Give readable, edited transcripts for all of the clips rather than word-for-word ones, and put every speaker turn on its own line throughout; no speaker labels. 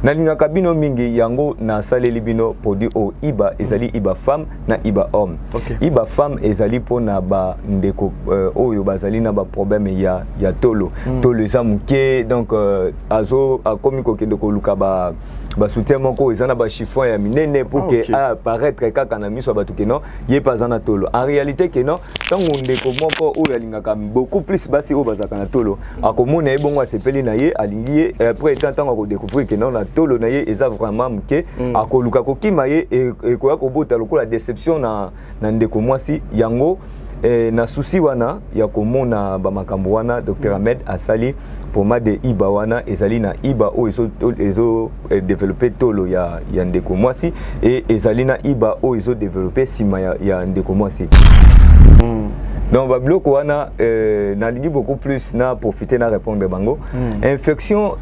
nalingaka bino mingi yango na saleli bino produit o iba ezali iba femme na iba homme. Iba femme ezali pona ba ndeko oyo bazali na ba problème ya tolo tolo eza muke donc azo akomi ko kende ko luka ba soutien moko ezana ba chiffon ya minene pour que apparaître kaka na miso batu ke non ye pas na tolo en réalité ke non tango ndeko moko oyo alingaka beaucoup plus basi oyo bazaka na tolo akomona ebongo asepeli na ye alingi ye après tango ko découvrir ke non na tolo na ye eza vraiment muke akoluka ko kima ye e ko yakobota lokola déception na ndeko mwasi yango na souci wana ya komona ba makambo wana Dr Ahmed asali pomade de iba wana ezali na iba o ezo développer tolo ya ndeko mwasi et ezali na iba o ezo développer sima ya ndeko mwasi. Donc babloko wana nalingi beaucoup plus na profiter na répondre bango. Infection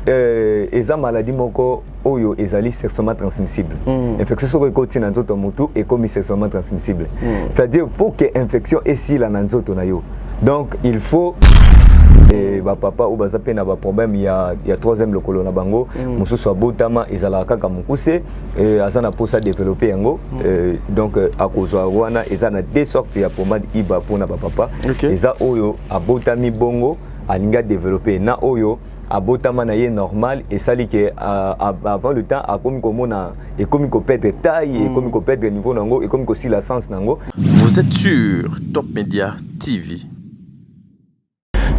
eza maladie moko oyo ezali sexuellement transmissible. Infection soko ekoti na nzoto mutu ekomi sexuellement transmissible. C'est-à-dire pour que infection esila na nzoto na yo. Donc il faut ba papa ou bazape na ba problème ya troisième lokolo na bango mususu abotama ezala kaka mukuse azana posa développer yango donc akozwa wana ezana deux sortes ya pomade iba pona ba papa eza oyo abotami bongo alinga développer na oyo abotama na ye normal et sali que avant le temps akomi komona et komi ko perdre taille et komi ko perdre niveau nango et komi ko si la sens nango.
Vous êtes sur Top Media TV.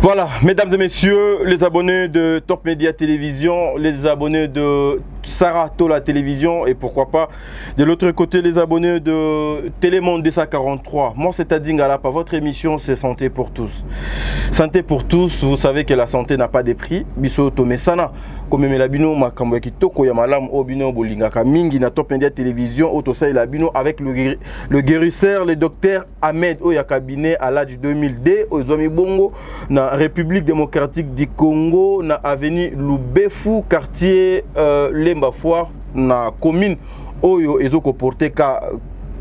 Voilà, mesdames et messieurs, les abonnés de Top Media Télévision, les abonnés de Sarah Tola Télévision et pourquoi pas de l'autre côté les abonnés de Télémonde D143. Moi c'est Adingalapa, votre émission c'est Santé pour tous. Santé pour tous, vous savez que la santé n'a pas de prix. Biso Tomesana, comme Melabino Makambo Kitoko Yamalam Obino Bolingaka Mingi na Top Media Télévision, Otosa Labino avec le guérisseur, le docteur Ahmed Oya cabinet à l'âge 2000D, Ozomi Bongo, na République démocratique du Congo, na avenue Lubefu, quartier Lemba Foire, na commune Oyo Ezoko porté ka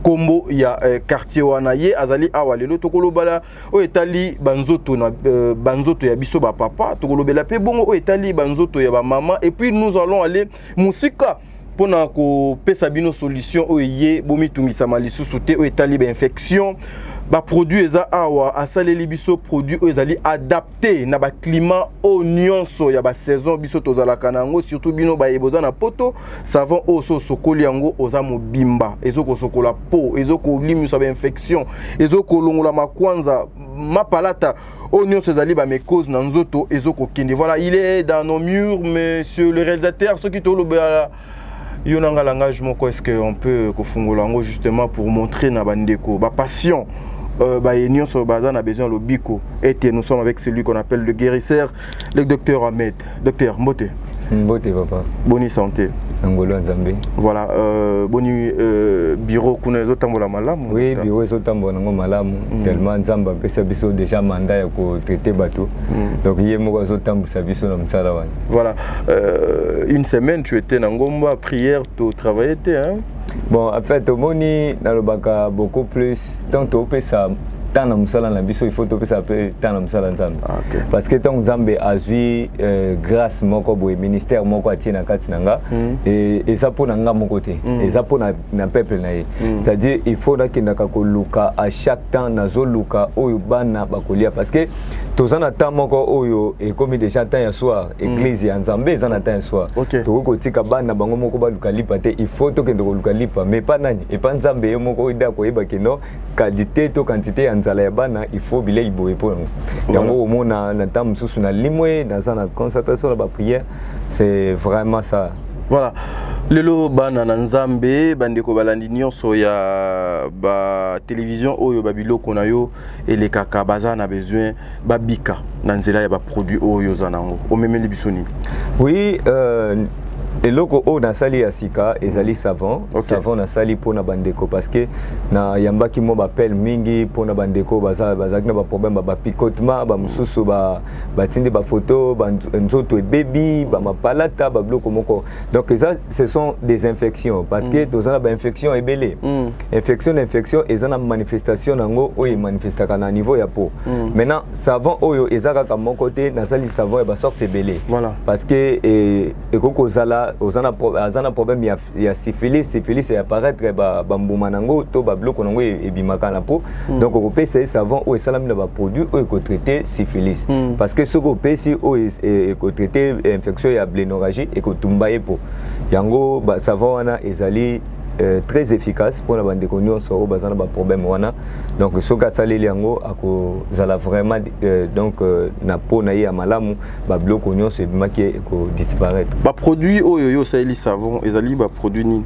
Kombo ya quartier wana ye azali awalelo tokolo bala o etali banzoto na banzoto ya biso ba papa tokolo bela pe bongo o etali banzoto ya ba maman et puis nous allons aller musika pona ko pesa bino solution o ye bomi tumisa malisusu te o etali ba infection ba produit eza awa asaleli biso produit o ezali adapté na ba climat o nyonso ya ba saison biso tozalaka nango surtout bino ba eboza na poto savon o so sokoli yango oza mobimba ezoko sokola po ezoko limisa ba infection ezoko longola makwanza mapalata o nyonso ezali ba mécose na nzoto ezoko kende. Voilà, il est dans nos murs monsieur le réalisateur ceux qui to lobela yonanga langage moko est-ce que on peut kofungola ngo justement pour montrer na bandeko ba passion Bazan a besoin de bico. Et nous sommes avec celui qu'on appelle le guérisseur, le docteur Ahmed. Docteur Mbote.
Mbote, papa.
Bonne santé.
Angolo Nzambe.
Voilà. Boni bureau kuna zotambola malamu.
Oui, bureau zotambola malamu. Tellement Nzamba pesa biso déjà mandat ya ko traiter bateau. Donc hier moko zotambusa biso na msala wana.
Voilà. Une semaine tu étais na ngomba prière tu travaillais hein.
Bon, en fait, moni nalobaka beaucoup plus tant au pesa tant na musala na biso il faut to pesa pe tant na musala nzambe. Parce que tant nzambe azui grâce moko boye ministère moko atie na kati nanga et ça pour nanga moko te et ça pour na peuple na ye. C'est-à-dire il faut na kinaka ko luka à chaque temps na zo luka oyo bana bakolia parce que tozana temps moko oyo et comme déjà temps ya soir église ya nzambe ezana temps ya soir. To ko tika bana bango moko ba luka lipa te il faut to kende ko luka lipa mais pas nani et pas nzambe yo moko ida ko yeba keno qualité to quantité ya nzala ya bana il faut bilei boye po yango omona na temps mususu na limwe dans na concentration la prière c'est vraiment ça.
Voilà. Lelo bana na nzambe bandeko balandi nyonso ya ba télévision oyo babiloko na yo ele kaka bazana besoin babika na nzela ya ba produit oyo zanango omemeli bisoni.
Oui, et loko o na sali ya sika ezali savon savon na sali pona bandeko parce que na yambaki mo bapel mingi pona bandeko bazaki na ba problème ba picotement ba mususu ba tindi ba photo ba nzoto baby ba mapalata ba bloko moko donc ça ce sont des infections parce que tozana ba infection ebele infection ezana manifestation nango oyo manifestaka na niveau ya peau maintenant savon oyo ezaka ka mon côté na sali savon ba sorte ebele
voilà
parce que ekoko zala eza azana problème ya syphilis et apparaître ba mbuma nango to ba bloc nango ebimaka na po donc ko pesa savon o esalami na ba produit o ko traiter syphilis parce que ce ko pesi o ko traiter infection ya blénorragie et ko tumba epo yango ba savon wana ezali très efficace pour la bande de cognon sur bazana ba problème wana donc ce ka saleli yango ako zala vraiment donc na po na ya malamu ba bloc cognon c'est bimaki ko disparaître
ba produit oyo saleli savon ezali ba produit nini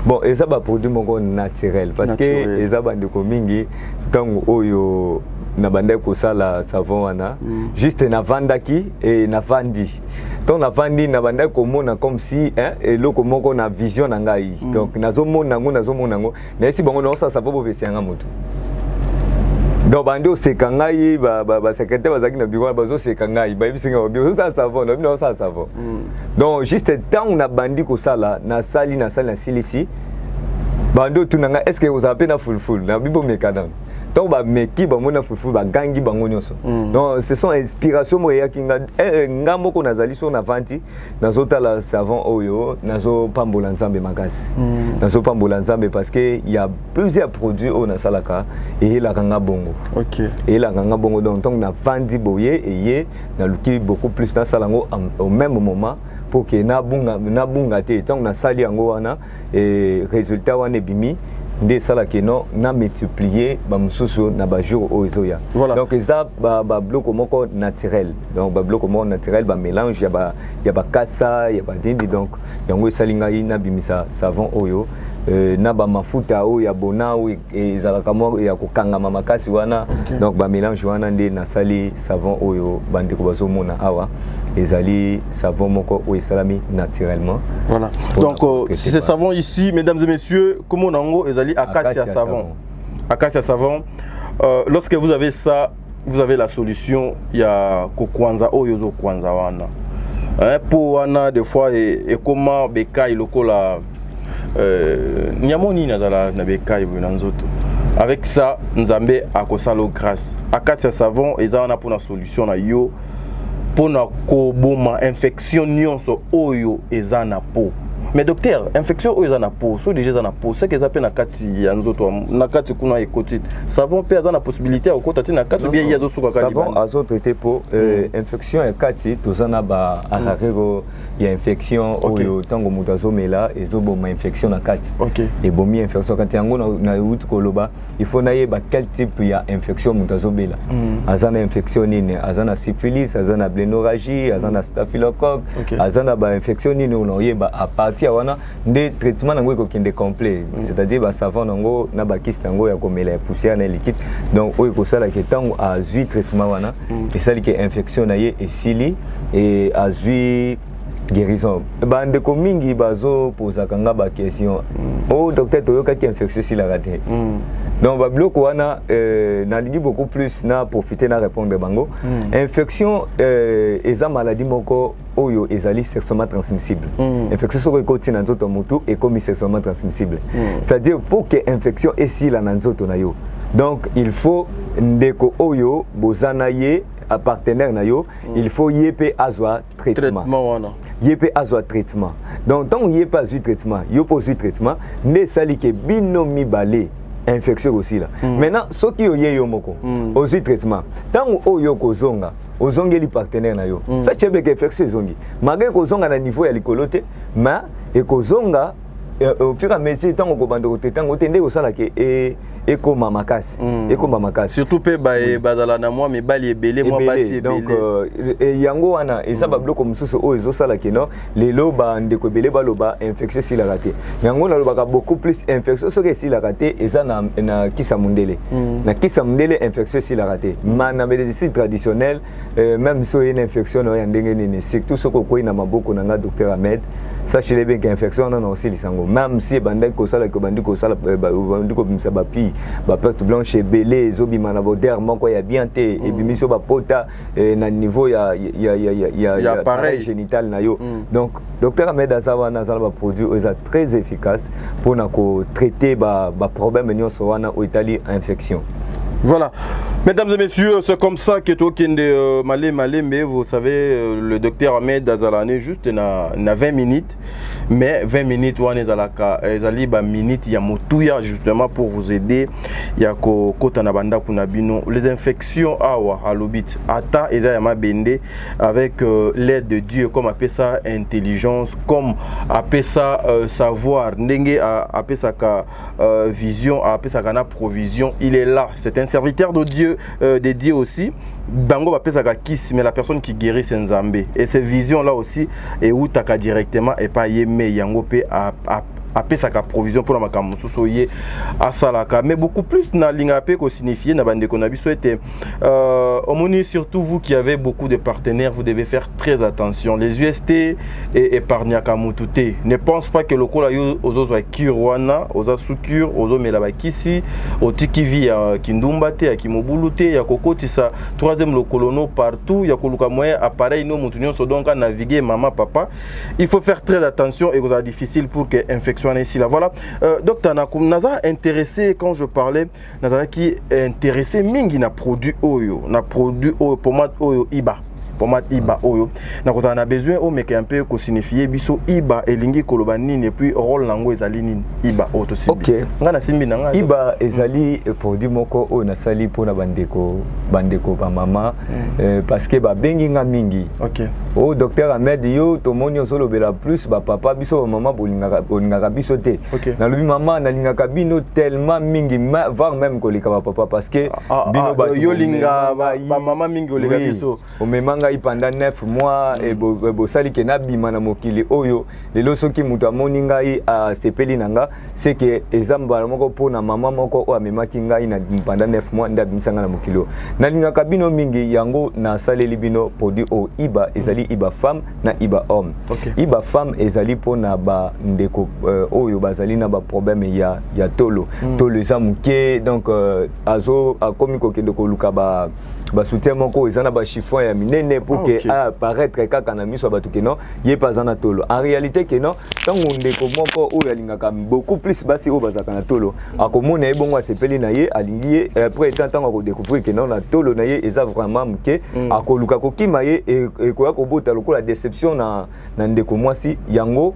bon eza ba produit moko naturel parce que eza bande ko mingi tango oyo na bande ko sala savon wana juste na vandaki et na vandi donc na vandi na bande ko mona comme si eloko moko na vision na ngai donc nazo mona ngo na si bango na ça savon bo pesi nga moto donc bande seka ngai ba secrétaire bazaki na bureau bazo seka ngai ba bisinga bureau ça savon na ça savon donc juste tant na bandi ko sala na sali na silisi bande tunanga est-ce que vous avez na full na bibo mekana donc ba meki ba mona fufu ba gangi bango nyonso donc ce sont inspiration moya kinga ngambo ko nazali so na vanti nazota la savon oyo nazo pambola nzambe makasi nazo pambola nzambe parce que il y a plusieurs produits au nasalaka et la kanga bongo
OK
et la kanga bongo donc na vanti boye et ye na luki beaucoup plus na salango au même moment pour que na bunga te tant na sali yango wana et résultat wana bimi nde sala que non na multiplier ba mususu na ba jour o ezoya donc ça ba bloc moko naturel donc ba bloc moko naturel ba mélange ya ba kasa ya ba dindi donc yango esalinga ina bimisa savon oyo na ba mafuta o ya bona o ezalaka mo ya kokangama makasi wana donc ba mélange wana nde na sali savon oyo bande ko bazomona awa ezali savon moko o esalami naturellement
voilà donc si c'est savon ici mesdames et messieurs comme on ango ezali acacia savon acacia savon lorsque vous avez ça vous avez la solution ya kokwanza oyo zo kwanza wana pour wana des fois et comment bekai lokola nyamoni nazala na bekai bo nzoto avec ça nzambe akosalo grâce acacia savon ezana pour la solution na yo pour na koboma infection nyonso oyo ezana po mais docteur infection oyo ezana po so déjà ezana po c'est que ça peut na kati ya nzoto na kati kuna ekotite savon pe ezana possibilité okota tina kati bien yazo suka kali
savon azo traiter po infection ya kati tozana ba ararego ya infection oyo tango mutu azomela ezoboma infection na kati et bomi infection kati yango na uti koloba il faut na yeba quel type ya infection mutu azobela azana infection nini azana syphilis azana blénorragie azana staphylocoque azana ba infection nini on yeba à partir wana nde traitement nango ekokende complet c'est-à-dire ba savon nango na ba kiste nango ya komela poussière na liquide donc oyo kosala ke tango azui traitement wana esali ke infection na ye esili et azui guérison bande ko mingi bazo posa kanga ba question oh docteur toyoka ki infection si la raté donc ba bloc wana na lingi beaucoup plus na profiter na répondre bango infection eza maladie moko oyo ezali sexuellement transmissible infection soko ekoti na nzoto mutu et comme sexuellement transmissible c'est-à-dire pour que infection esila na nzoto na yo donc il faut ndeko oyo bozana ye à partenaire na yo il faut yépe azwa traitement yépe azwa traitement donc tant yépe azwa traitement yo pose traitement ne sali ke bino mibale infection aussi là maintenant ce qui oye yo moko ozwi traitement tant oyo kozonga ozongeli partenaire na yo ça chebe ke infection zongi malgré kozonga na niveau ya likolote mais et kozonga au fur et à mesure tant ko bando traiter ngo tende osala ke ekoma makasi ekoma makasi
surtout pe bazala na moi mais bali ebele moi basi
donc yango wana eza ba bloc mususu o ezosala ke non lelo ba ndeko ebele baloba infection si la raté yango na lobaka beaucoup plus infection so ke si la raté eza na kisa mundele na kisa mundele infection si la raté na médecine traditionnelle même so une infection ya ndenge nini surtout soko ko ina maboko na nga docteur Ahmed sachez bien qu'infection on a aussi lisango même si bandai ko sala ko bandi ko sala bandi ko bimisa ba pi ba perte blanche ebele ezobima na boder moko ya bien te ebimiso ba pota na niveau ya appareil génital na yo donc docteur Ahmed Azawa na sala ba produit est très efficace pour na ko traiter ba problème nyonso wana o Italie infection
voilà Mesdames et messieurs, c'est comme ça que toi qui es malé, mais vous savez, le docteur Ahmed Azalane juste na 20 minutes, mais 20 minutes on est ezali ba minutes ya motuya justement pour vous aider ya ko kota na banda kuna bino les infections awa alobit ata eza ya mabende avec l'aide de Dieu comme appelle ça intelligence comme appelle ça savoir ndenge appelle ça vision appelle ça kana provision il est là c'est un serviteur de Dieu dédié aussi bango appelle ça kiss mais la personne qui guérit c'est Nzambe et ces visions là aussi et où taka directement et pas yeme yango pe appelle ça provision pour la makambo sosoye à salaka mais beaucoup plus na lingape ko signifier na bande konabi souhaité omoni surtout vous qui avez beaucoup de partenaires vous devez faire très attention les UST et épargnaka mutute ne pense pas que le kola yo ozozo kirwana oza sukure ozo mela bakisi otiki vi ya kindumba te ya kimobulu te ya kokotisa troisième le colono partout ya koluka moyen appareil no mutunyo so donc naviguer maman papa il faut faire très attention et c'est difficile pour que infection ici là voilà docteur Naza intéressé quand je parlais Naza qui intéressé mingi na produit oyo pomade oyo iba pomade iba oyo na ko na besoin o meke un peu ko signifier biso iba elingi koloba nini et puis rôle nango ezali nini iba auto simbi
OK
ngana simbi nanga
iba ezali produit moko o na sali pona bandeko ba mama parce que ba bengi nga mingi
OK
o docteur Ahmed yo to moni solo bela plus ba papa biso ba mama bolingaka biso te na lobi mama na lingaka bino tellement mingi voire même kolika ba papa parce que bino ba
yo linga ba mama mingi olika biso
o memanga pendant 9 mois et bosali ke na bima na mokili oyo lelo soki mutu amoni ngai a sepeli nanga c'est que ezamba moko pona mama moko o amemaki ngai na pendant 9 mois nda bimisanga na mokili na lingaka bino mingi yango na saleli bino produit o iba ezali iba femme na iba homme iba femme ezali pona ba ndeko oyo bazali na ba problème ya tolo tolo eza muke donc azo akomi ko kende ko luka ba soutien moko ezana ba chiffon ya minene pour que apparaître kaka na miso batu ke non yé pas en tolo en réalité que non tango ndeko moko oyo alingaka beaucoup plus basi o bazaka na tolo akomona ebongo asepeli na ye alingi après tant ko découvrir que non na tolo na ye eza vraiment muke akoluka kokima ye et koya ko bota lokola déception na ndeko mwasi yango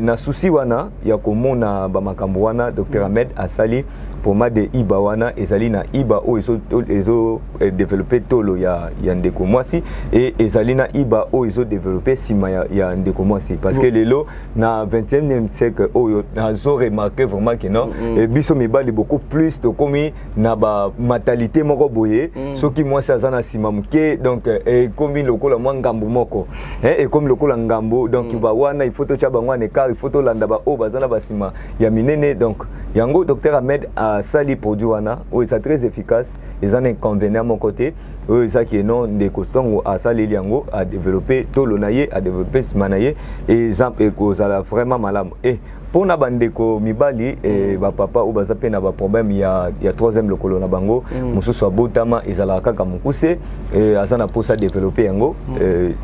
na souci wana ya komona ba makambo wana docteur Ahmed asali pomade iba wana ezali na iba o ezo développer tolo ya ndeko mwasi et ezali na iba o ezo développer sima ya ndeko mwasi parce que lelo na 21e siècle oyo nazo remarquer vraiment que non et biso mibali beaucoup plus to komi na ba matalité moko boye soki mwasi azana sima muke donc et komi lokola mwa ngambo moko et comme lokola ngambo donc ba wana il faut to chaba ngwane car il faut to landa ba o bazana ba sima ya minene donc yango docteur Ahmed a sali produit wana o c'est très efficace ils en inconvénient à mon côté eux ça qui est non de coston à sali yango a développer tolo naye a développer simanaye et exemple kozala vraiment malamu et pour na bandeko mibali et ba papa ou bazape na ba problème ya troisième lokolo na bango mususu abotama ezala kaka mukuse et azana pour ça développer yango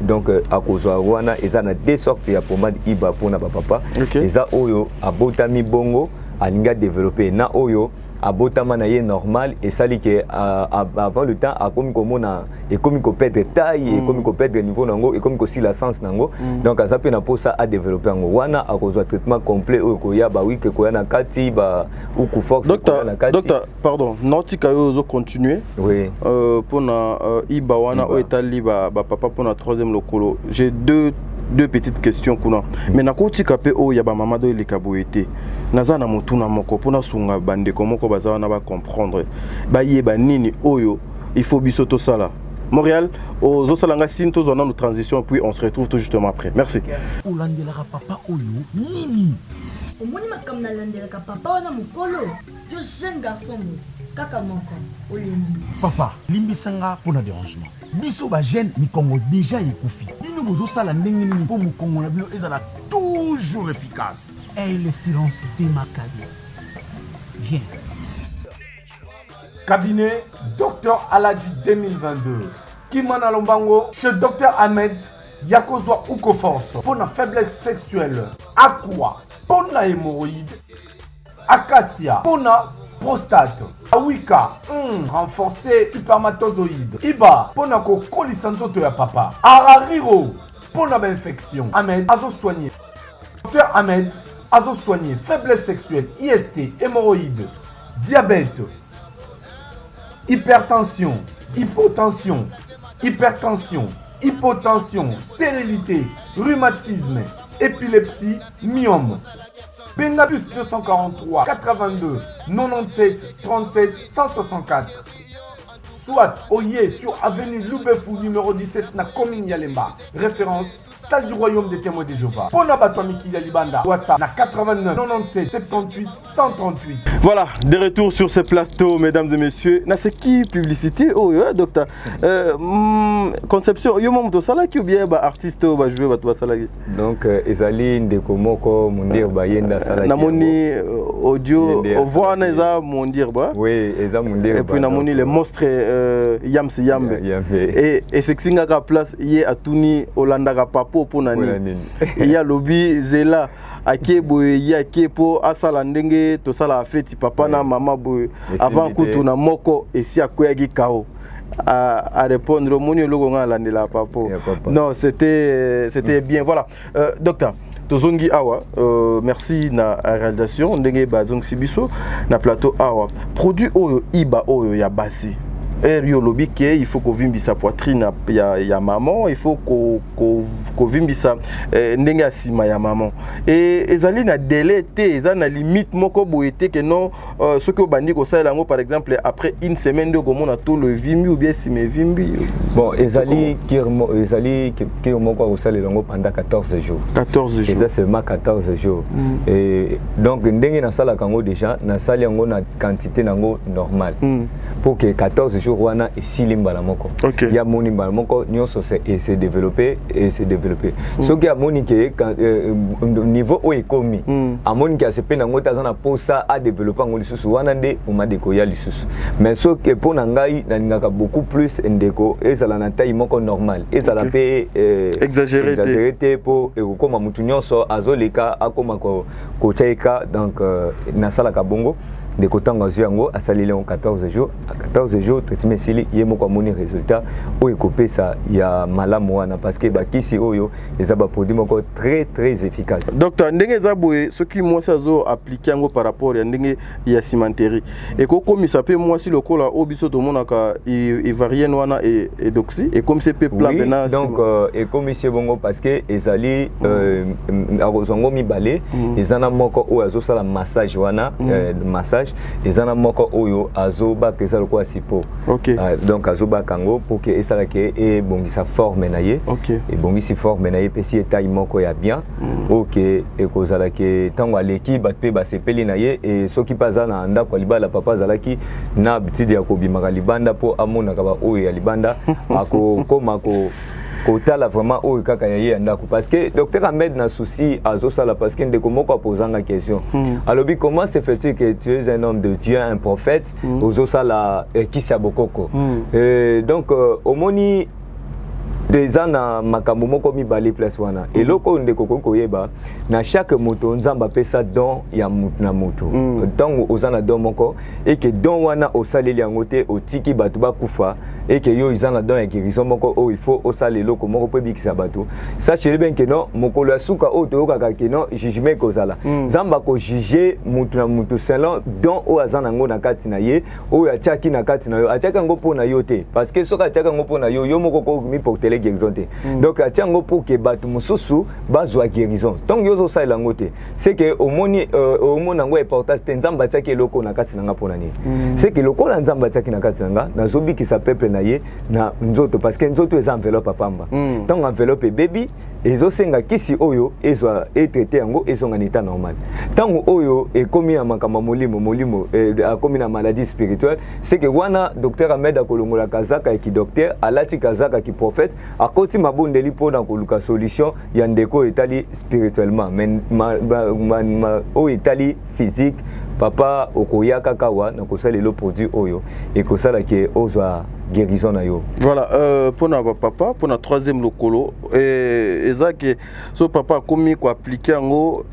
donc à cause wana ezana deux sortes ya pomade iba pour na ba papa eza oyo abotami bongo alinga développer na oyo abotama na ye normal et sali que avant le temps a comme komona et comme ko perdre taille et comme ko perdre niveau nango et comme ko si la sens nango donc azape na pour ça a développer ngo wana a cause traitement complet o ko ya ba oui que ko ya na kati ba ou ku force
na kati docteur pardon notika yo zo continuer
oui
pour na iba wana o etali ba papa pour na troisième lokolo j'ai deux petites questions kuna mais na kotika pe o ya ba mama do le kaboete nazana mutuna moko pona sunga bande komoko baza na ba comprendre ba yeba nini oyo il faut bisoto sala Montréal aux osalanga sinto zona de transition puis on se retrouve tout justement après merci
olandelaka papa oyo nini
omoni makambo nalandelaka papa wana mokolo yo jeune garçon kaka moko olemi
papa limbisanga mpona dérangement biso bagene mikongo déjà ekufi bino bozosala ndenge nini mpo mokongo na bino ezala toujours efficace et le silence démarqué viens cabinet Dr Aladji 2022 Kimana Lombango chez Dr Ahmed Yakozwa Ukoforce pour la faiblesse sexuelle Aqua pour la hémorroïde Acacia pour la prostate Awika, renforcé spermatozoïde. Iba, ponako colisanzoto ya papa. Arariro, ponaba infection. Ahmed, azo soigné. Docteur Ahmed, azo soigné. Faiblesse sexuelle, IST, hémorroïde, diabète, hypertension, hypotension, hypertension, hypotension, stérilité, rhumatisme, épilepsie, myome. Bengabus 243 82 97 37 164. Soit Oye sur avenue Loubefou numéro 17 na commune Yalemba. Référence salle du royaume des témoins de Jéhovah. Pona Batwamiki Yalibanda. WhatsApp na 89 97 78 138.
Voilà, de retour sur ce plateau, mesdames et messieurs. Na c'est qui publicité? Oh, docteur. Conception, yo mom to sala ki ou bien ba artiste ba jouer ba to sala.
Donc ezali ndeko moko mundir ba yenda sala.
Na moni audio voix na eza mundir ba.
Oui, eza mundir ba.
Et puis na moni les monstres Yams Yambe. Et c'est singa ka place yé atuni Olanda ka papo po nani. Il y a lobby zela ake boye ya kepo asala ndenge to sala feti papa na mama boye avant kutu na moko esi akoya gi kao. À répondre au moni logo nga landela papo. Non, c'était bien. Voilà. Docteur Tozongi Awa, merci na réalisation ndenge bazong sibiso na plateau Awa. Produit oyo iba oyo ya basi. Il faut qu'on vienne sa poitrine ya maman, il faut qu'on vienne sa ndenge asima ya maman. Et ezali na délai té, ezali na limite moko boité que non ce que bandi ko ça lango par exemple après une semaine de comment on a tout le vimbi ou bien si me vimbi.
Bon, ezali moko ko ça lango pendant 14 jours. 14 jours. Et ça seulement 14 jours. Et donc ndenge na sala kango déjà na sala yango na quantité nango normale. Pour que 14 jours wana esili mbala moko. Ya moni mbala moko nyonso se développer et se développer. Ce qui a moni ke niveau o ekomi. A moni ke se pena ngota zana posa a développer ngoli susu wana nde o madeko ya lisusu. Mais ce que pour ngai na ngaka beaucoup plus ndeko ezala na taille moko normal. Ezala pe exagéré pour ekoma mutu nyonso azoleka akoma ko teka donc na sala ka bongo. De kotanga yango asalile en 14 jours. À 14 jours, traitement sili yemo kwa moni résultat o ekopé ça ya malamu wana parce que bakisi oyo eza ba produit moko très très efficace.
Docteur ndenge zaboye ce qui moi ça zo appliquer ngo par rapport ya ndenge ya cimenterie et ko komi ça peut moi si le kola obiso to monaka ivoirienne wana et doxy et comme c'est peu plat bena
donc et comme c'est bongo parce que ezali arozongo mi balé ezana moko o azo sala massage wana massage ezana moko oyo azoba ke ça quoi sipo. Donc azoba kango pour que ça ke et bongisa forme na ye. Et bongisi forme na ye pesi taille moko ya bien. Et kozala ke tango aleki batpe ba sepeli na ye et soki paza na anda kwa libala papa zalaki na bitidi ya kobimaka libanda po amona ka ba oyo ya libanda ako koma ko kotala vraiment oyo kaka ya ndako parce que docteur Ahmed na souci azosala parce que ndeko moko posanga question alobi comment se fait-il que tu es un homme de Dieu un prophète ozosala kisa bokoko donc omoni déjà na makambo moko mibali place wana eloko ndeko koyeba na chaque moto nzamba pesa don ya mutu na mutu donc ozana don moko et que don wana osaleli yango te otiki bato bakufa et que yo izana don ya guérison moko o il faut osala eloko moko po bikisa bato sachez bien que non mokolo suka o toyoka ke non jugement kozala nzamba ko juger mutu na mutu selon don o azana ngo na kati na ye o ya tiaki na kati na yo atiaka ngo po na yo te parce que soka atiaka ngo po na yo yo moko ko mi porter guérison. Donc atiango pour que batu mususu bazwa guérison. Donc yozo sa langote. C'est que au moni nango importance nzamba tiaki loko na kati nanga pona ni. C'est que loko la nzamba tiaki na kati nanga na zobi ki sa peuple na ye na nzoto parce que nzoto eza enveloppe pamba. Donc enveloppe baby ezo senga kisi oyo ezwa traité yango ezonga na état normal. Tango oyo e komi na makamba molimo a komi na maladie spirituelle, c'est que wana docteur Ahmed akolongola kazaka ki docteur alati kazaka ki prophète akoti mabondeli pona koluka solution ya ndeko etali spirituellement mais o etali physique papa okoya kakawa na kosala le produit oyo et kosala ke ozwa guérison na yo.
Voilà, pour notre papa, pour notre troisième locolo, et ça que ce papa comme quoi appliquer en haut,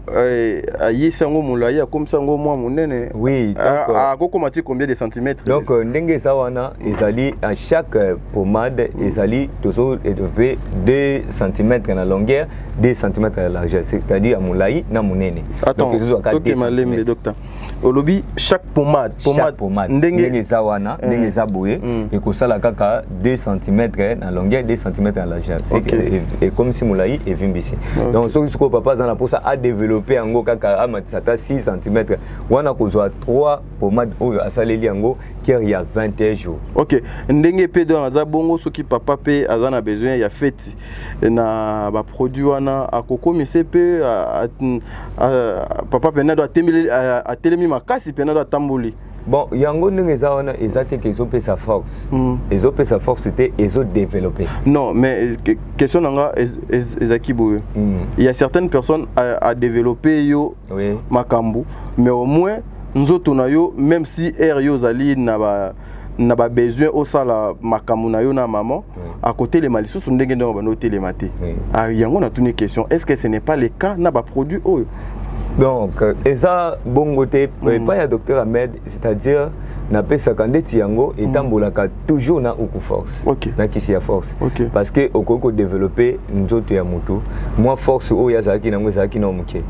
à yesango moulaya comme ça ngo moi monene.
Oui.
À comment tu combien de centimètres?
Donc ndenge sawana ezali à chaque pommade ezali toujours élevé 2 cm na longueur, 2 cm na largeur, c'est-à-dire à moulayi na monene.
Attends, ok malem le docteur. Au lobby chaque pommade
ndenge sawana ndenge zaboye et que ça la kaka 2 cm na longueur, 2 cm na largeur. C'est comme si moulayi et vimbisi. Donc ce que papa zana pour ça a développé en go kaka amatisata 6 cm. Wana kozwa 3 pommades oyo asaleli yango qui il y a 21 jours.
OK. Ndenge pe dans azabongo soki papa pe azana besoin ya fête na ba produit wana akoko mise pe papa pena doit telemi makasi pena doit tamboli.
Bon, yango ndenge za wana ezate que ezopé sa force. Ezopé sa force c'était ezo développer.
Non, mais question nanga ezaki boye. Il y a certaines personnes à développer yo makambu, mais au moins nzoto na yo même si air yo zali na ba besoin au sala makambu na yo na maman à côté les malisusu ndenge ndo ba noter les maté. Ah yango na tuni question, est-ce que ce n'est pas le cas na ba produit oyo?
Donc eza bongote pas ya docteur Ahmed, c'est-à-dire na pesa kandeti yango etambolaka toujours na oku force. Na kisi ya force. Parce que okoko développer nzoto ya mutu. Moi force o ya zaki nango zaki na muke.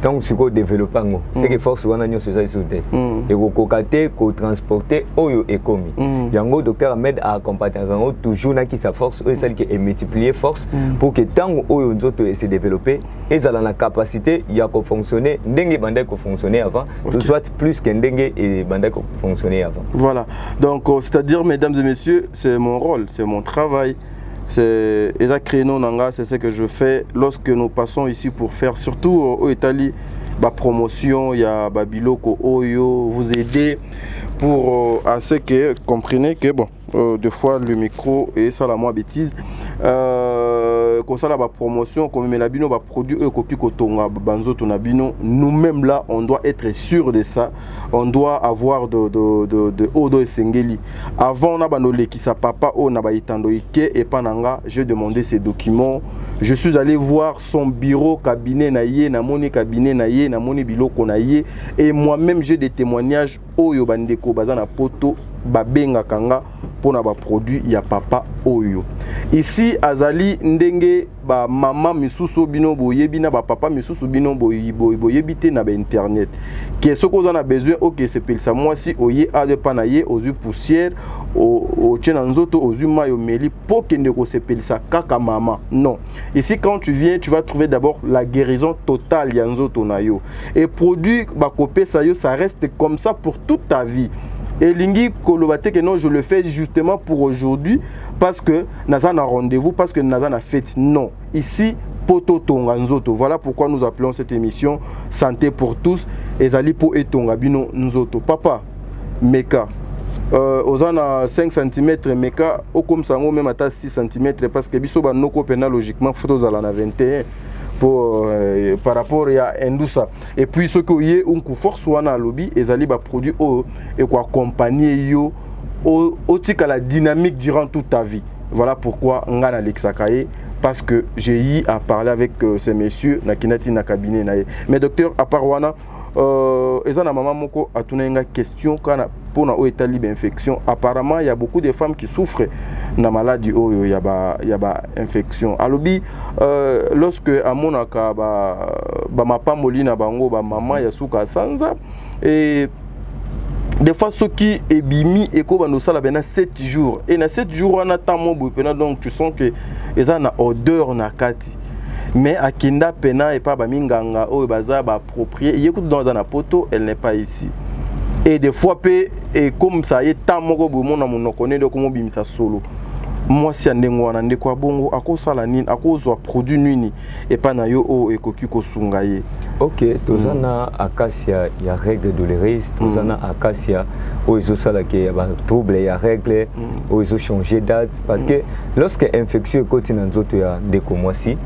Donc siko développer ngo, c'est que force wana nyo seza isote. Et kokate ko transporter oyo ekomi. Yango docteur Ahmed a accompagné ngo toujours na kisi ya force o celle qui est multiplier force pour que tango oyo nzoto se développer ezala na capacité ya ko fonctionner ndenge bandai ko fonctionner avant, soit plus que ndenge et bandai ko fonctionner avant.
Voilà, donc c'est-à-dire mesdames et messieurs, c'est mon rôle, c'est mon travail, c'est Créneau Nanga, c'est ce que je fais lorsque nous passons ici pour faire, surtout au Italie, la promotion, il y a Babiloko Oyo, vous aider pour à ce que comprenez que bon, des fois le micro et ça la moi bêtise. Comme ça la promotion comme la bino ba produit copie kotonga banzo tonabino, nous-mêmes là on doit être sûr de ça, on doit avoir de odo et sengeli avant on a banolé qui sa papa on a ba itando ike et pananga j'ai demandé ces documents, je suis allé voir son bureau cabinet na ye na moni cabinet na ye na moni biloko na ye et moi-même j'ai des témoignages oyo bandeko bazana poto babenga kanga pona ba produit ya papa oyo. Ici azali ndenge ba mama misusu bino boyebi na ba papa misusu bino boyebi te na ba internet. Qu'est-ce qu'on a besoin OK c'est pel ça moi si oye a de panaye aux yeux poussière au tien nzoto aux yeux mayo meli pour que ne ko se pel ça kaka mama. Non. Ici quand tu viens tu vas trouver d'abord la guérison totale ya nzoto na yo. Et produit ba kopé ça yo ça reste comme ça pour toute ta vie. Et lingi kolobate que non je le fais justement pour aujourd'hui parce que naza na rendez-vous parce que naza na fête. Non, ici poto tonga nzoto. Voilà pourquoi nous appelons cette émission Santé pour tous et zali po etonga bino nzoto. Papa meka ozana 5 cm meka o comme ça même ata 6 cm parce que biso ba noko pena logiquement photo zala na 21 pour par rapport à Endousa. Et puis ce que y un coup force wana lobby ezali ba produit o et quoi accompagner yo au tika la dynamique durant toute ta vie. Voilà pourquoi ngana lexakaye parce que j'ai eu à parler avec ces messieurs na kinati na cabinet na. Mais docteur à part wana ezana maman moko atuna nga question kana pona o état libre infection. Apparemment il y a beaucoup de femmes qui souffrent na maladie oyo ya ba infection. Alobi lorsque amonaka ba mapamboli na bango ba maman ya suka sanza et des fois ceux qui ebimi eko bano sala bena 7 jours et na 7 jours on attend mo bopena donc tu sens que ezana odeur na kati. Mais à Kinda Pena et pas Baminganga, ou Baza, approprié, il écoute dans un poto, elle n'est pas ici. Et des fois, et comme ça, il y a tant de gens qui connaissent de comment bimisa solo. Moi, si on a des quoi bongo, à cause de la nine, à cause de produit nuni, et pas na yo o et koki kosungaye.
Ok, tous on a acacia, il y a règle douloureuse, tous on a acacia, où ils ont ça là qui y a trouble, il y a règle, où ils ont changé date, parce que lorsque l'infection continue dans d'autres il y a des mois-ci,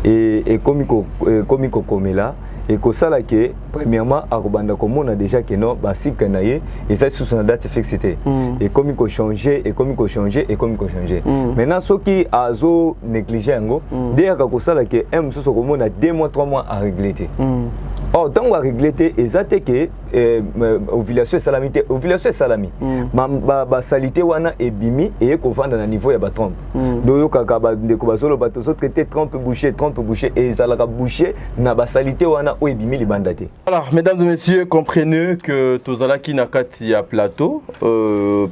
et comme il comme là. et que ça là que premièrement akobanda komona déjà que non ba sika na ye et ça sous son date fixe c'était et comme il faut changer et comme il faut changer et comme il faut changer maintenant ceux qui azo négliger ngo dès que ça là que m sous komona 2 mois 3 mois à régler. Oh, donc à régler exact que ovulation salamité ovulation salami ba salité wana ebimi et ko vendre na niveau ya ba trompe do yo kaka ba ndeko bazolo ba to traiter trompe boucher et ça la boucher na ba salité wana o ebimi libanda te.
Voilà, mesdames et messieurs, comprenez que tozalaki na kati ya plateau o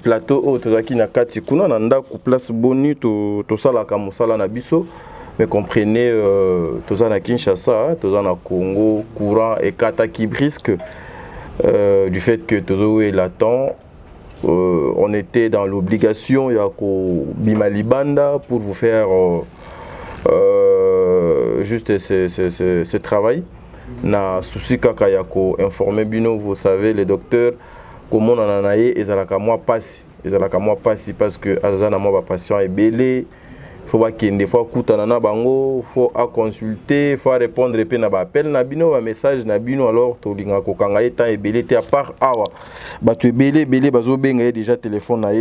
tozalaki na kati kuna na ndako place boni to sala ka mosala na biso. Mais comprenez, tous en Kinshasa, tous en Congo, courant et kata qui brisque du fait que tous est latent. On était dans l'obligation de Bimalibanda pour vous faire juste ce travail. Na souci kaka yako informer bino, vous savez les docteurs comment on en a et ezalaka moi passe parce que azana moi patient est belé. Faut pas qu'il des fois kutana na bango, faut à consulter, faut répondre et na ba appel na bino ba message na bino alors to linga ko kanga eta ebele te à part awa ba tu ebele bazo benga déjà téléphone na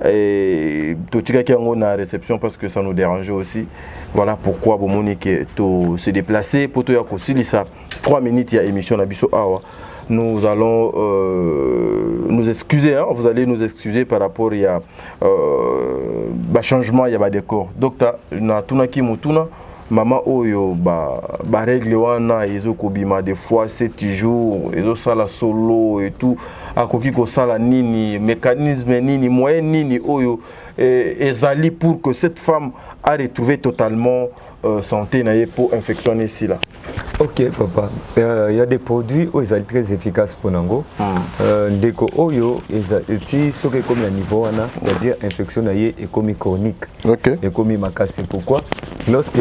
et to tika ki ngo na réception parce que ça nous dérange aussi. Voilà pourquoi bo monique to se déplacer pour to ya ko silisa 3 minutes ya émission na biso awa. Nous allons nous excuser, hein? Vous allez nous excuser par rapport à changement, il y a des décor. Docteur, na tunaki mutuna, maman oyo ba règle wana ezo kobima des fois 7 jours, ezo sala solo et tout, akoki ko sala nini, mécanisme nini, moyen nini oyo ezali pour que cette femme a retrouvé totalement santé pour infectionner ici là.
Ok papa, il y a des produits où ils sont très efficaces pour nous. Deko oyo ils sont comme le niveau c'est-à-dire infection et comme chronique. Ok. Et comme makasi. Pourquoi? Lorsque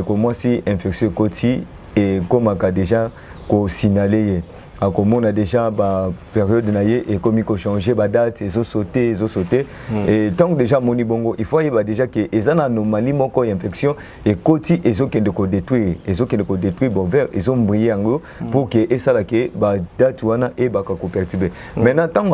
moi si infection côté et comme a déjà ko signalé comme on a déjà ba période naie et comme il faut changer ba date ils ont sauté et tant que déjà moni bongo il faut y ba déjà que ils ont anomalie moko infection et côté ils ont que détruire bon vers ils ont brillé en gros pour que et ça là que ba date wana et ba ko perturber maintenant tant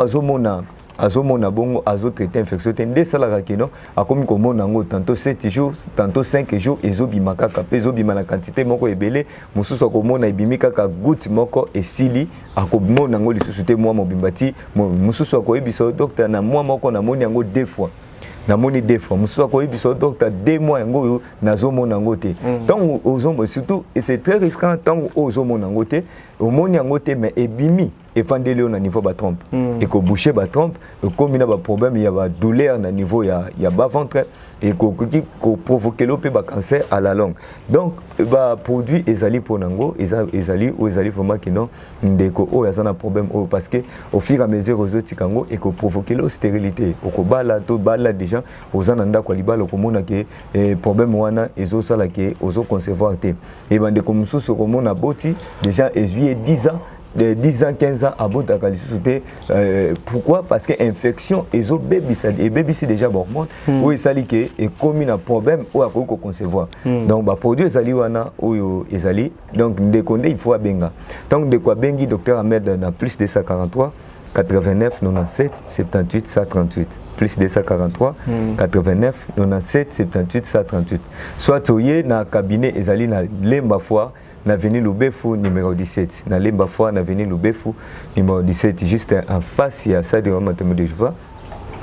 azomona bongo azotraiter infection tende salaka kino akomi komona ngo tantôt 7 jours tantôt 5 jours ezobima kaka pe ezobima na quantité moko ebele mususu akomona ebimi kaka goutte moko esili akomona ngo lisusu te mwa mobimbati mususu akoyebiso docteur na mwa moko na moni yango 2 fois na moni 2 fois mususu akoyebiso docteur 2 mois yango nazomona ngo te donc ozomona surtout et c'est très risquant tant ozomona ngo te omoni yango te mais ebimi et fandeli au niveau ba trompe et ko boucher ba trompe comme il a ba problème il y a ba douleur na niveau ya bas ventre et ko provoquer le ba cancer à la longue donc ba produit ezali ponango ezali vraiment que non ndeko o yazana problème parce que au fur et à mesure aux autres kango et ko provoquer la stérilité ko bala to bala déjà ozana ndako libala ko mona que problème wana ezo sala que ozo concevoir te et bande ko mususu ko mona boti déjà esuie 10 ans de 10 ans, 15 ans à bout de pourquoi? Parce que l'infection est au bébé, et bébé c'est déjà bon où il s'allie que et comme il a un problème où il faut concevoir. Donc bah produit ezali wana ou ezali donc déconner il faut benga. Donc de quoi bengi docteur Ahmed na plus de 143 89 97 78 138 plus de 143 89 97 78 138 soit oye na cabinet ezali na lemba foi n'avenue Lubefu numéro 17 na lemba foi n'avenue Lubefu numéro 17 juste en face il y a ça de Matemou de Jova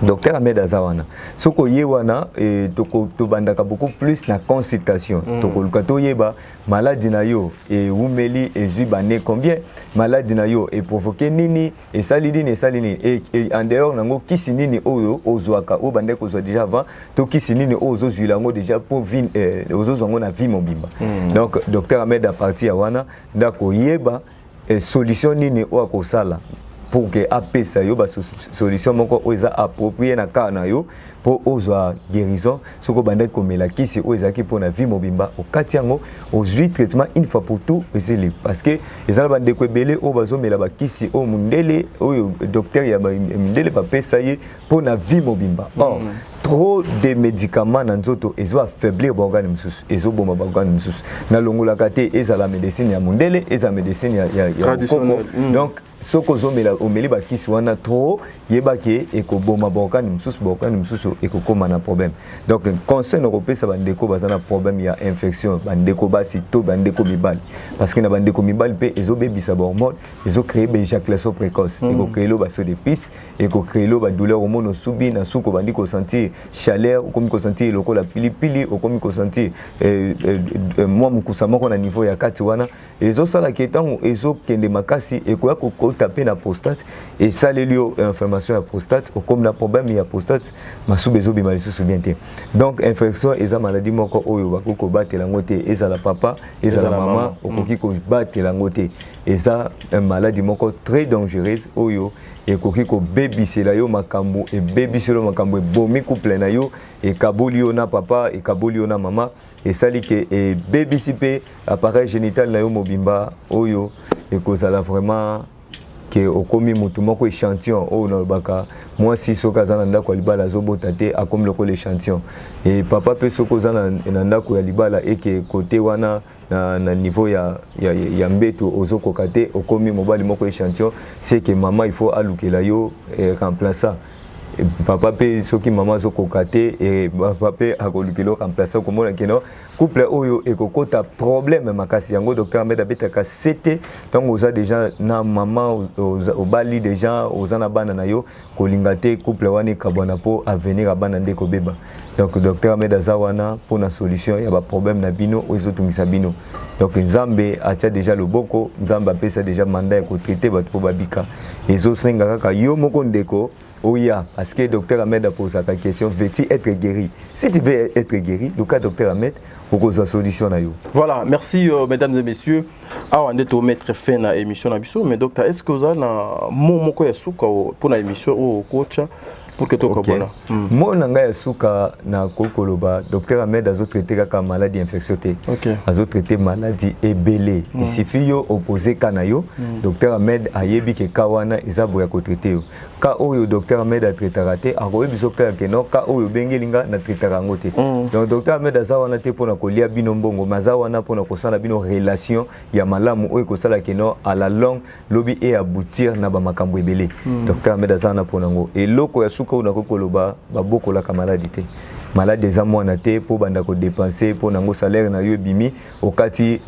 docteur Ahmed Azawana soko yewana et to bandaka beaucoup plus na consultation to kolkato yeba maladie na yo et umeli et zubane combien maladie na yo et provoquer nini et salini et en dehors nango kisi nini oyo ozwaka o bande ko zo déjà avant to kisi nini ozo zuilango déjà pour vin ozo zongo na vie mobimba donc docteur Ahmed a parti ya wana ndako yeba solution nini o akosala pour que apesa yo ba solution moko oza approprié na kana yo pour oza guérison soko bande komela kisi oza ki pour na vie mobimba au katiango aux 8 traitements une fois pour tout ezeli parce que ezala bande ko belé o bazo mela ba kisi o mundele o docteur ya ba mundele ba pesa ye pour na vie mobimba or trop de médicaments dans nzoto ezo affaiblir ba organe mususu ezo boma ba organe mususu na longola kate ezala médecine ya mundele eza médecine ya traditionnelle donc soko zomela omeli ba kisi wana trop yebake ekoboma ba organe mususu ekokoma na problème donc conseil européen ça bandeko bazana problème ya infection bandeko basi to bandeko mibali parce que na bandeko mibali pe ezo bebisa ba hormone ezo créer ba éjaculation précoce eko créer lo ba so de piste eko créer lo ba douleur hormone subi na suko bandiko sentir chaleur okomi ko sentir lokola pilipili okomi ko sentir moi mukusa moko na niveau ya kati wana ezo sala ketango ezo kende makasi ekoya ko taper na prostate et ça les lieux inflammation à prostate comme na problème ya prostate masube ezo bima lisusu bien te donc infection eza maladie moko oyo bakoko batela ngote eza la papa eza la maman okoki ko batela ngote eza maladie moko très dangereuse oyo ekoki ko bebisela yo makambo e bebiselo makambo e bomi couple na yo e kaboli yo na papa e kaboli yo na mama et sali ke e bebisi pe appareil génital na yo mobimba oyo ekozala vraiment que okomi mutu moko échantillon o na baka moi si soka zana ndako libala zobota te akomi loko l'échantillon et papa pe soko zana na ndako ya libala eke côté wana na niveau ya mbeto ozoko kate okomi mobali moko échantillon c'est que maman il faut alukela yo remplaçant papa pe soki maman zokoka te et papa pe akolukelo remplacer komona keno couple oyo ekokota problème makasi yango docteur Ahmed abetaka c'était donc oza déjà na maman obali déjà ozana bana na yo kolinga te couple wani kabwana po avenir abana ndeko beba donc docteur Ahmed azawana pour na solution ya ba problème na bino ozo tungisa bino donc nzambe atia déjà le boko nzambe apesa déjà mandat ko traiter bato po babika ezo senga kaka yo moko ndeko. Oui, parce que docteur Ahmed a posé la question, veux-tu être guéri? Si tu veux être guéri, le cas docteur Ahmed, il faut que la solution.
Voilà, merci mesdames et messieurs. Ah, on est au maître fin de l'émission, mais docteur, est-ce que vous avez un moment pour l'émission au coach pour que tu
sois bon? Moi, je suis na kokoloba. Docteur Ahmed a traité la maladie infectieuse. A traité maladie ébélée. Il suffit de opposer Kanayo. Docteur Ahmed a yebi ke kawana isaboya ko traité. Ka oyo docteur Ahmed a traité raté. A roye biso clair que non ka oyo bengelinga na traité rangote. Donc docteur Ahmed a zawana te pona kolia bino mbongo. Mazawana pona kosala bino relation ya malamu oyo kosala ke non à la longue lobi et aboutir na ba makambo ébélé. Docteur Ahmed a zawana pona ngo. Et loko ya suka na kokoloba baboko la maladie te malade des amwana te pour banda ko dépenser pour nango salaire na yo bimi okati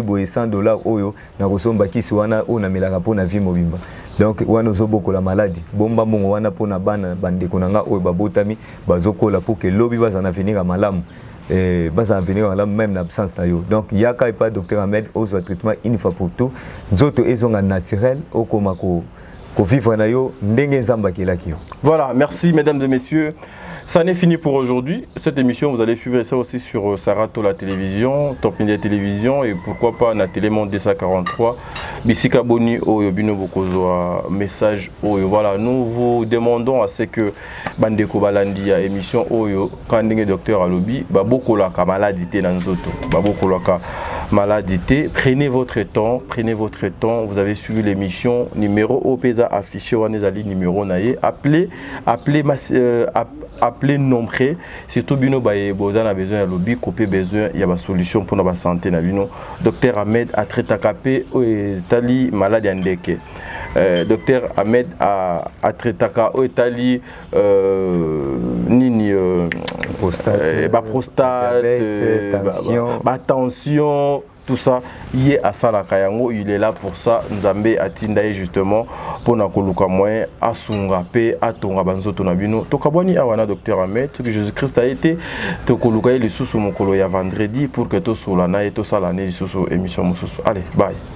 boye $100 oyo na kosomba kisi wana o na melaka pour na vie mobimba donc wana zoboko la maladie bomba mbongo wana pour na bana bande konanga oyo babotami bazokola pour que lobi bazana venir à malamu bazana venir à malamu même en absence na yo donc yaka et pas docteur Ahmed au traitement une fois pour tout nzoto ezonga naturel okoma ko
voilà, merci mesdames et messieurs. Ça n'est fini pour aujourd'hui. Cette émission, vous allez suivre ça aussi sur Sarah Tola Télévision, Top Media Télévision et pourquoi pas na Télémonde 243. Bisika Boni Oyobino Bokozoa message Oyo. Voilà, nous vous demandons à ce que Bandeko Balandi a émission Oyo Kandenge Docteur Alobi, Baboko Laka maladité dans Zoto, Baboko Laka maladité. Prenez votre temps. Vous avez suivi l'émission numéro OPESA affiché Wanezali numéro naïe. Appelez nombreux, surtout bino baye boza na besoin ya lobby copé besoin il y a ba solution pour na santé na bino. Docteur Ahmed a traité capé tali malade andeke. Docteur Ahmed a traité ka tali nini prostate, tension, tout ça, il est à Salakayango, il est là pour ça. Nzambe atindaye justement pour na koluka moyen à sungape à tonga banzo tonabino. Tokaboni awana docteur Ahmed, que Jésus-Christ a été to koluka les sous mokolo ya vendredi pour que to solana et to salane les sous émission mususu. Allez, bye.